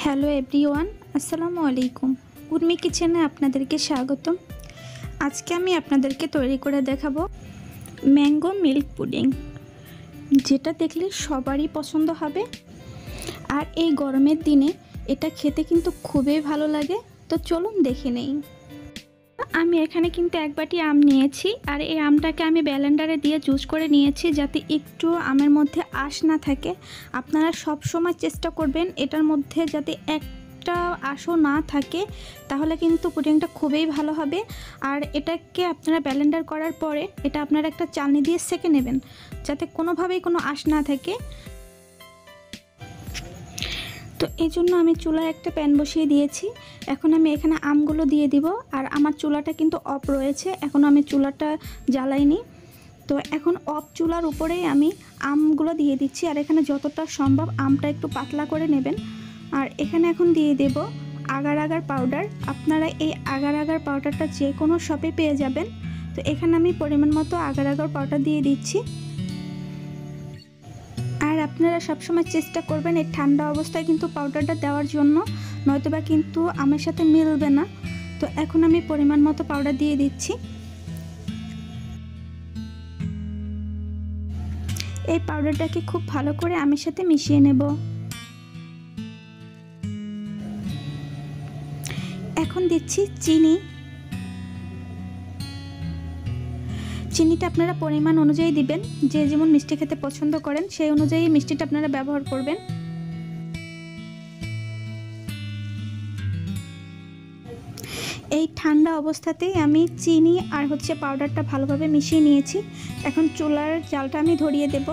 Hello everyone, আসসালামু আলাইকুম। উর্মি কিচেনে আপনাদেরকে স্বাগতম। আজকে আমি আপনাদেরকে তৈরি করে দেখাবো ম্যাঙ্গো মিল্ক পুডিং, যেটা দেখলে সবারই পছন্দ হবে। আর এই গরমের দিনে এটা খেতে কিন্তু খুবই ভালো লাগে। তো চলুন দেখে নেই। আমি এখানে কিন্তু এক বাটি আম নিয়েছি, আর এই আমটাকে আমি ব্লেন্ডারে দিয়ে জুস করে নিয়েছি, যাতে একটু আমের মধ্যে আঁশ না থাকে। আপনারা সব সময় চেষ্টা করবেন এটার মধ্যে যাতে একটা আঁশও না থাকে, তাহলে কিন্তু পুডিংটা খুবই ভালো হবে। আর এটাকে আপনারা ব্লেন্ডার করার পরে এটা আপনারা একটা চালনি দিয়ে সেঁকে নেবেন, যাতে কোনোভাবেই কোনো আঁশ না থাকে। তো এই জন্য আমি চুলায় একটা প্যান বসিয়ে দিয়েছি। এখন আমি এখানে আমগুলো দিয়ে দিব। আর আমার চুলাটা কিন্তু অফ রয়েছে, এখন আমি চুলাটা জ্বালাইনি। তো এখন অফ চুলার উপরেই আমি আমগুলো দিয়ে দিচ্ছি। আর এখানে যতটা সম্ভব আমটা একটু পাতলা করে নেবেন। আর এখানে এখন দিয়ে দেব আগার আগার পাউডার। আপনারা এই আগার আগার পাউডারটা যে কোনো শপে পেয়ে যাবেন। তো এখানে আমি পরিমাণ মতো আগার আগার পাউডার দিয়ে দিচ্ছি। আর আপনারা সবসময় চেষ্টা করবেন এই ঠান্ডা অবস্থায় কিন্তু পাউডারটা দেওয়ার জন্য, নয়তোবা কিন্তু আমের সাথে মিলবে না। তো এখন আমি পরিমাণ মতো পাউডার দিয়ে দিচ্ছি। এই পাউডারটাকে খুব ভালো করে আমের সাথে মিশিয়ে নেব। এখন দিচ্ছি চিনি। চিনিটা আপনারা পরিমাণ অনুযায়ী দিবেন, যে যেমন মিষ্টি খেতে পছন্দ করেন সেই অনুযায়ী মিষ্টিটা আপনারা ব্যবহার করবেন। এই ঠান্ডা অবস্থাতেই আমি চিনি আর পাউডারটা ভালোভাবে মিশিয়ে নিয়েছি। এখন চুলার জালটা আমি ধরিয়ে দেব।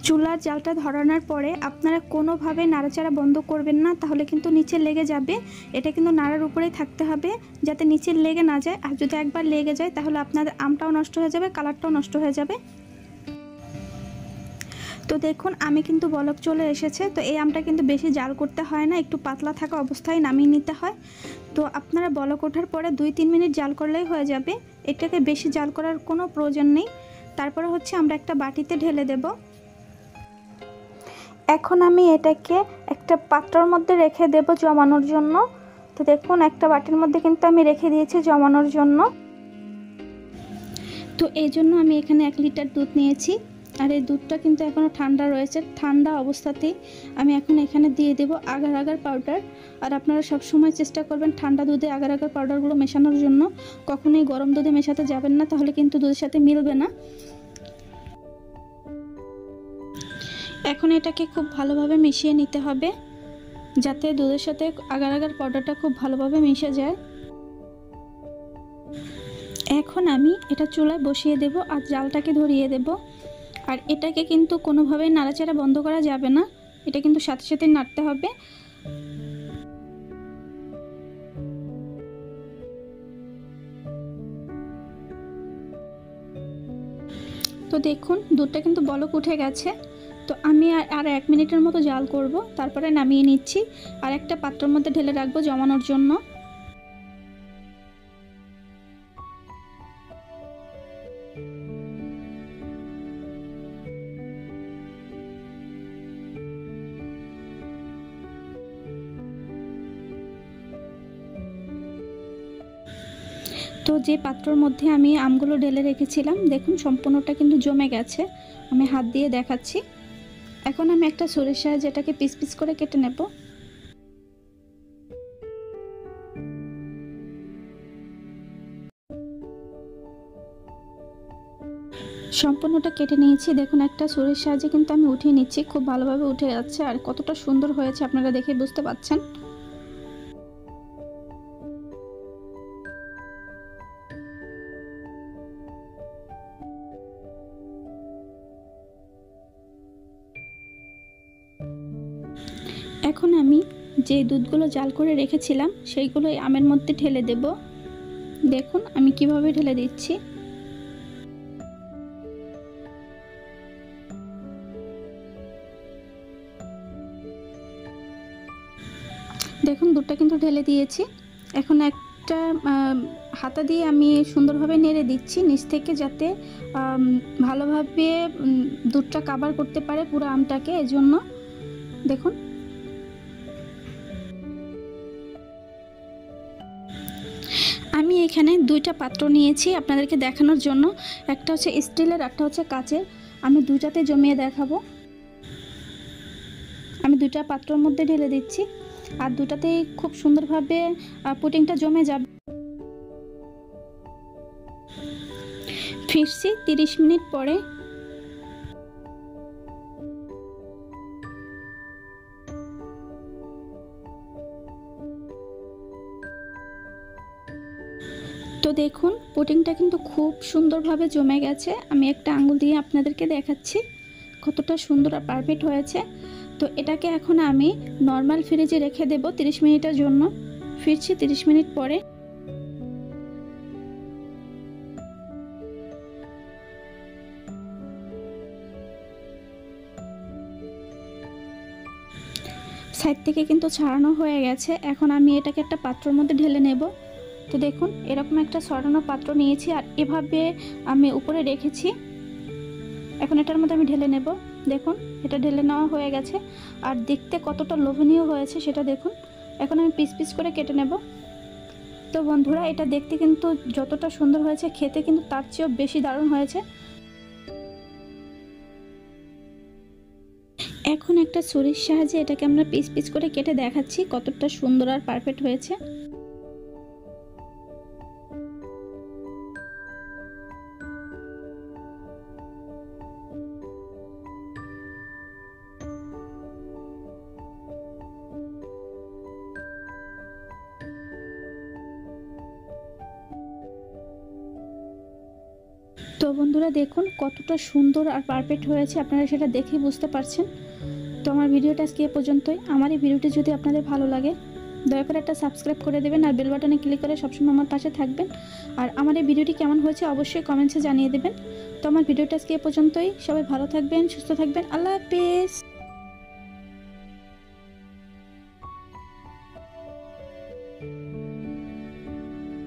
চুলার জালটা ধরানোর পরে আপনারা কোনোভাবে নাড়াচাড়া বন্ধ করবেন না, তাহলে কিন্তু নিচে লেগে যাবে। এটা কিন্তু নাড়ার উপরেই থাকতে হবে, যাতে নিচে লেগে না যায়। আর যদি একবার লেগে যায় তাহলে আপনাদের আমটাও নষ্ট হয়ে যাবে, কালারটাও নষ্ট হয়ে যাবে। তো দেখুন আমি কিন্তু বলক চলে এসেছে। তো এই আমটা কিন্তু বেশি জাল করতে হয় না, একটু পাতলা থাকা অবস্থায় নামিয়ে নিতে হয়। তো আপনারা বলক ওঠার পরে 2-3 মিনিট জাল করলেই হয়ে যাবে। এটাকে বেশি জাল করার কোনো প্রয়োজন নেই। তারপরে আমরা একটা বাটিতে ঢেলে দেব। এখন আমি এটাকে একটা পাত্রের মধ্যে রেখে দেব জমানোর জন্য। তো দেখুন একটা বাটির মধ্যে কিন্তু আমি রেখে দিয়েছি জমানোর জন্য। তো এই জন্য আমি এখানে 1 লিটার দুধ নিয়েছি। আর এই দুধটা কিন্তু এখনও ঠান্ডা রয়েছে। ঠান্ডা অবস্থাতেই আমি এখন এখানে দিয়ে দেব আগার আগার পাউডার। আর আপনারা সব সময় চেষ্টা করবেন ঠান্ডা দুধে আগার আগার পাউডারগুলো মেশানোর জন্য। কখনোই গরম দুধে মেশাতে যাবেন না, তাহলে কিন্তু দুধের সাথে মিলবে না। এখন এটাকে খুব ভালোভাবে মিশিয়ে নিতে হবে, যাতে দুধের সাথে আগার আগার পাউডারটা খুব ভালোভাবে মিশে যায়। এখন আমি এটা চুলায় বসিয়ে দেব আর জালটাকে ধরিয়ে দেব। আর এটাকে কিন্তু কোনোভাবেই নাড়াচাড়া বন্ধ করা যাবে না, এটা কিন্তু সাথে সাথে নাড়তে হবে। তো দেখুন দুধটা কিন্তু বলক উঠে গেছে। তো আমি আর 1 মিনিটের মতো জাল করব, তারপরে নামিয়ে নিচ্ছি। আর একটা পাত্রের মধ্যে ঢেলে রাখবো জমানোর জন্য। তো যে পাত্রের মধ্যে আমি আমগুলো ঢেলে রেখেছিলাম, দেখুন সম্পূর্ণটা কিন্তু জমে গেছে। আমি হাত দিয়ে দেখাচ্ছি। এখন আমি একটা ছুরির সাহায্যে এটাকে পিস পিস করে কেটে নেব। সম্পূর্ণটা কেটে নিয়েছি। দেখুন একটা ছুরির সাহায্যে কিন্তু আমি উঠিয়ে নিচ্ছি, খুব ভালোভাবে উঠে যাচ্ছে। আর কতটা সুন্দর হয়েছে আপনারা দেখে বুঝতে পারছেন। এখন আমি যে দুধগুলো জাল করে রেখেছিলাম সেইগুলো আমের মধ্যে ঢেলে দেব। দেখুন আমি কিভাবে ঢেলে দিচ্ছি। দেখুন দুধটা কিন্তু ঢেলে দিয়েছি। এখন একটা হাতা দিয়ে আমি সুন্দরভাবে নেড়ে দিচ্ছি নিচ থেকে, যাতে ভালোভাবে দুধটা কভার করতে পারে পুরো আমটাকে। এজন্য দেখুন আমি এখানে দুইটা পাত্র নিয়েছি আপনাদেরকে দেখানোর জন্য। একটা হচ্ছে স্টিলের, একটা হচ্ছে কাচের। আমি দুইটাতে জমিয়ে দেখাবো। আমি দুইটা পাত্রের মধ্যে ঢেলে দিচ্ছি, আর দুটাতেই খুব সুন্দরভাবে পুডিংটা জমে যাবে। ফিরছি 30 মিনিট পরে। তো দেখুন পুডিংটা কিন্তু খুব সুন্দরভাবে জমে গেছে। আমি একটা আঙ্গুল দিয়ে আপনাদেরকে দেখাচ্ছি কতটা সুন্দর আর পারফেক্ট হয়েছে। তো এটাকে এখন আমি নর্মাল ফ্রিজে রেখে দেব 30 মিনিটের জন্য। ফিরছি 30 মিনিট পরে। সাইড থেকে কিন্তু ছাড়ানো হয়ে গেছে। এখন আমি এটাকে একটা পাত্রের মধ্যে ঢেলে নেব। তো দেখুন এরকম একটা ছড়ানো পাত্র নিয়েছি, আর এভাবে আমি উপরে রেখেছি। এখন এটার মধ্যে আমি ঢেলে নেব। দেখুন এটা ঢেলে নেওয়া হয়ে গেছে, আর দেখতে কতটা লোভনীয় হয়েছে সেটা দেখুন। এখন আমি পিস পিস করে কেটে নেব। তো বন্ধুরা, এটা দেখতে কিন্তু যতটা সুন্দর হয়েছে, খেতে কিন্তু তার চেয়েও বেশি দারুণ হয়েছে। এখন একটা ছুরির সাহায্যে এটাকে আমরা পিস পিস করে কেটে দেখাচ্ছি কতটা সুন্দর আর পারফেক্ট হয়েছে। তো বন্ধুরা দেখুন কতটা সুন্দর আর পারফেক্ট হয়েছে, আপনারা সেটা দেখেই বুঝতে পারছেন। তো আমার ভিডিওটা আজকে এ পর্যন্তই। আমার এই ভিডিওটি যদি আপনাদের ভালো লাগে দয়া করে একটা সাবস্ক্রাইব করে দেবেন, আর বেল বাটনে ক্লিক করে সবসময় আমার পাশে থাকবেন। আর আমার এই ভিডিওটি কেমন হয়েছে অবশ্যই কমেন্টসে জানিয়ে দেবেন। তো আমার ভিডিওটা আজকে এ পর্যন্তই। সবাই ভালো থাকবেন, সুস্থ থাকবেন। আল্লাহ হাফেজ।